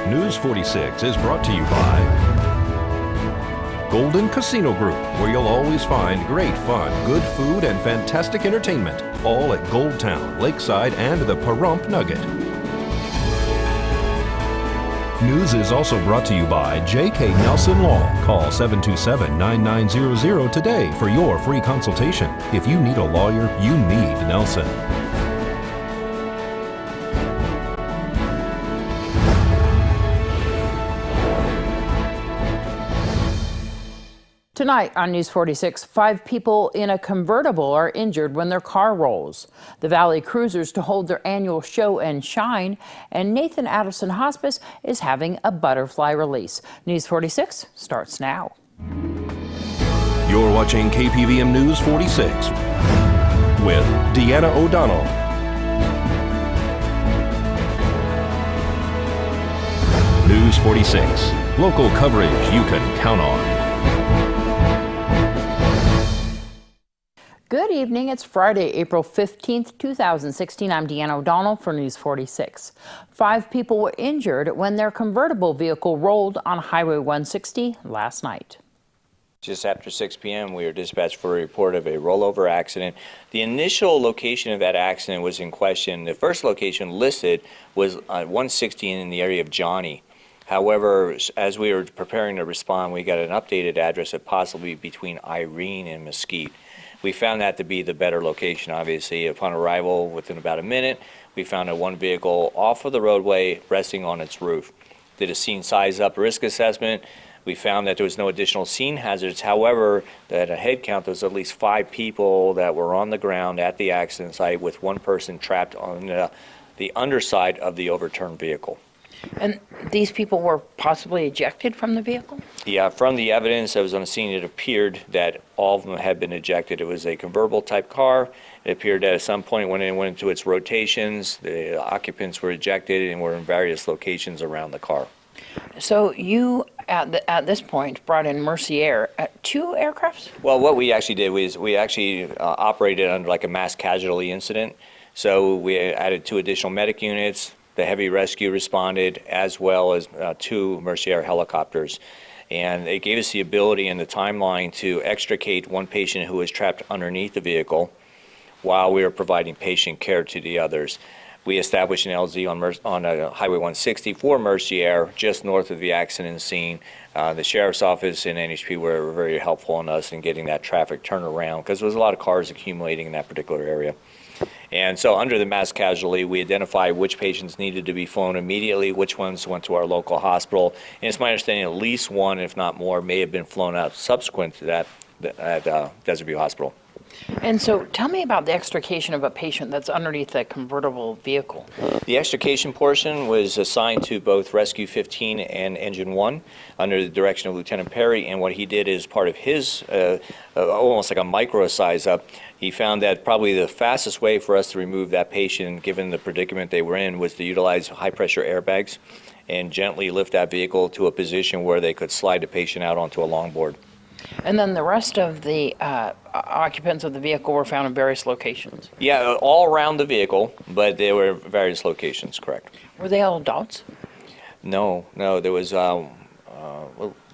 News 46 is brought to you by Golden Casino Group, where you'll always find great fun, good food, and fantastic entertainment, all at Gold Town, Lakeside, and the Pahrump Nugget. News is also brought to you by J.K. Nelson Law. Call 727-9900 today for your free consultation. If you need a lawyer, you need Nelson. Tonight on News 46, 5 people in a convertible are injured when their car rolls. The Valley Cruisers to hold their annual show and shine, and Nathan Adelson Hospice is having a butterfly release. News 46 starts now. You're watching KPVM News 46 with Deanna O'Donnell. News 46, local coverage you can count on. Good evening. It's Friday, April 15th, 2016. I'm Deanna O'Donnell for News 46. 5 people were injured when their convertible vehicle rolled on Highway 160 last night. Just after 6 p.m., we were dispatched for a report of a rollover accident. The initial location of that accident was in question. The first location listed was 160 in the area of Johnny. However, as we were preparing to respond, we got an updated address of possibly between Irene and Mesquite. We found that to be the better location, obviously. Upon arrival, within about a minute, we found one vehicle off of the roadway resting on its roof. Did a scene size up risk assessment. We found that there was no additional scene hazards. However, at a head count, there was at least 5 people that were on the ground at the accident site with one person trapped on the underside of the overturned vehicle. And these people were possibly ejected from the vehicle? Yeah, from the evidence that was on the scene, it appeared that all of them had been ejected. It was a convertible type car. It appeared that at some point when it went into its rotations, the occupants were ejected and were in various locations around the car. So you, at this point, brought in Mercier. 2 aircrafts? Well, what we actually did was we actually operated under like a mass casualty incident. So we added 2 additional medic units. The heavy rescue responded, as well as 2 Mercier helicopters. And it gave us the ability and the timeline to extricate one patient who was trapped underneath the vehicle while we were providing patient care to the others. We established an LZ on Highway 160 for Mercier, just north of the accident scene. The Sheriff's Office and NHP were very helpful on us in getting that traffic turned around because there was a lot of cars accumulating in that particular area. And so under the mass casualty, we identified which patients needed to be flown immediately, which ones went to our local hospital. And it's my understanding at least 1, if not more, may have been flown out subsequent to that at Desert View Hospital. And so tell me about the extrication of a patient that's underneath that convertible vehicle. The extrication portion was assigned to both Rescue 15 and Engine 1 under the direction of Lieutenant Perry, and what he did is part of his almost like a micro size up. He found that probably the fastest way for us to remove that patient, given the predicament they were in, was to utilize high pressure airbags and gently lift that vehicle to a position where they could slide the patient out onto a longboard. And then the rest of the occupants of the vehicle were found in various locations? Yeah, all around the vehicle, but they were various locations, correct. Were they all adults? No, there was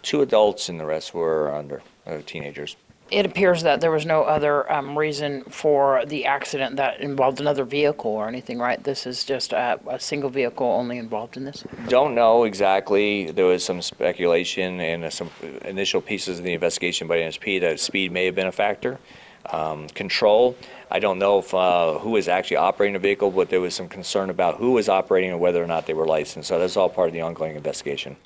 2 adults and the rest were under teenagers. It appears that there was no other reason for the accident that involved another vehicle or anything, right? This is just a single vehicle only involved in this? Don't know exactly. There was some speculation and some initial pieces of the investigation by NSP that speed may have been a factor. Control, I don't know if who was actually operating the vehicle, but there was some concern about who was operating and whether or not they were licensed. So that's all part of the ongoing investigation.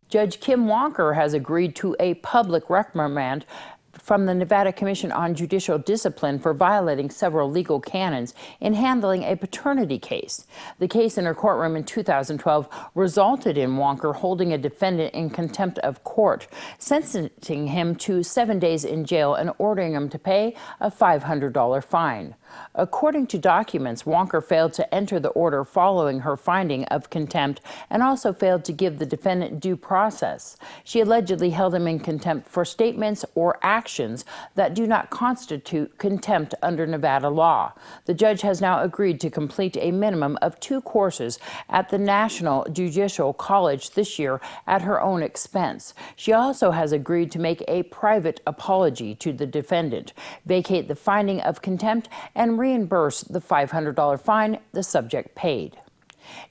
Judge Kim Wanker has agreed to a public reprimand from the Nevada Commission on Judicial Discipline for violating several legal canons in handling a paternity case. The case in her courtroom in 2012 resulted in Wanker holding a defendant in contempt of court, sentencing him to 7 days in jail and ordering him to pay a $500 fine. According to documents, Wanker failed to enter the order following her finding of contempt and also failed to give the defendant due process. She allegedly held him in contempt for statements or actions that do not constitute contempt under Nevada law. The judge has now agreed to complete a minimum of 2 courses at the National Judicial College this year at her own expense. She also has agreed to make a private apology to the defendant, vacate the finding of contempt, and reimburse the $500 fine the subject paid.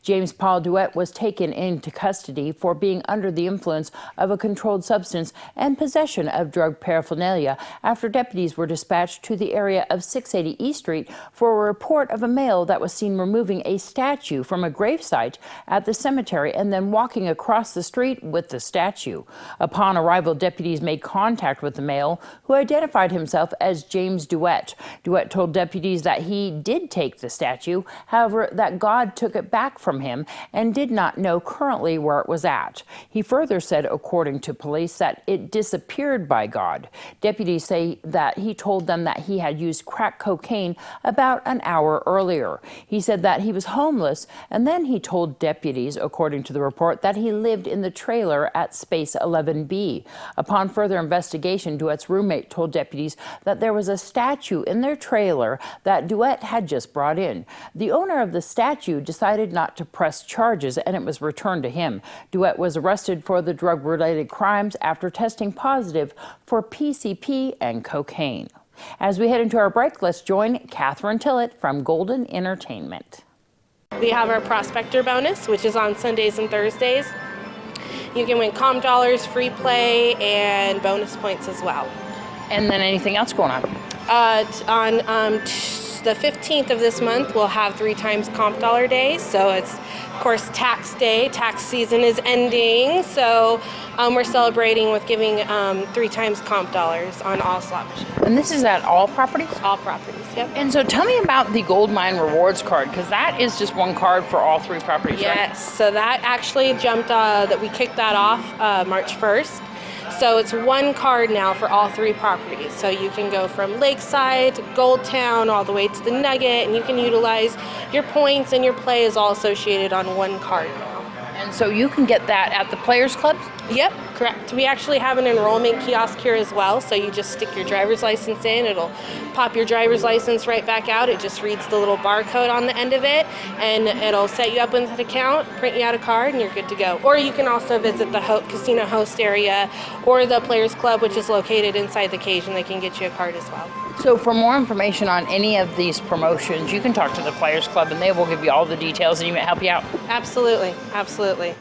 James Paul Duet was taken into custody for being under the influence of a controlled substance and possession of drug paraphernalia after deputies were dispatched to the area of 680 East Street for a report of a male that was seen removing a statue from a gravesite at the cemetery and then walking across the street with the statue. Upon arrival, deputies made contact with the male, who identified himself as James Duet. Duet told deputies that he did take the statue, however, that God took it back from him and did not know currently where it was at. He further said, according to police, that it disappeared by God. Deputies say that he told them that he had used crack cocaine about an hour earlier. He said that he was homeless, and then he told deputies, according to the report, that he lived in the trailer at space 11B. Upon further investigation, Duet's roommate told deputies that there was a statue in their trailer that Duet had just brought in. The owner of the statue decided not to press charges, and it was returned to him. Duet was arrested for the drug-related crimes after testing positive for PCP and cocaine. As we head into our break, let's join Catherine Tillet from Golden Entertainment. We have our prospector bonus, which is on Sundays and Thursdays. You can win comp dollars, free play, and bonus points as well. And then anything else going on? The 15th of this month, we'll have 3 times comp dollar days. So it's, of course, tax day. Tax season is ending. So we're celebrating with giving 3 times comp dollars on all slot machines. And this is at all properties? All properties, yep. And so tell me about the Gold Mine Rewards card, because that is just one card for all 3 properties, right? Yes, so that actually jumped, that we kicked that off March 1st. So it's 1 card now for all 3 properties. So you can go from Lakeside to Gold Town all the way to the Nugget, and you can utilize your points and your play is all associated on 1 card now. And so you can get that at the Players Club? Yep, correct. We actually have an enrollment kiosk here as well, so you just stick your driver's license in, it'll pop your driver's license right back out, it just reads the little barcode on the end of it, and it'll set you up with an account, print you out a card, and you're good to go. Or you can also visit the casino host area or the Players Club, which is located inside the cage, and they can get you a card as well. So for more information on any of these promotions, you can talk to the Players Club, and they will give you all the details and even help you out. Absolutely, absolutely.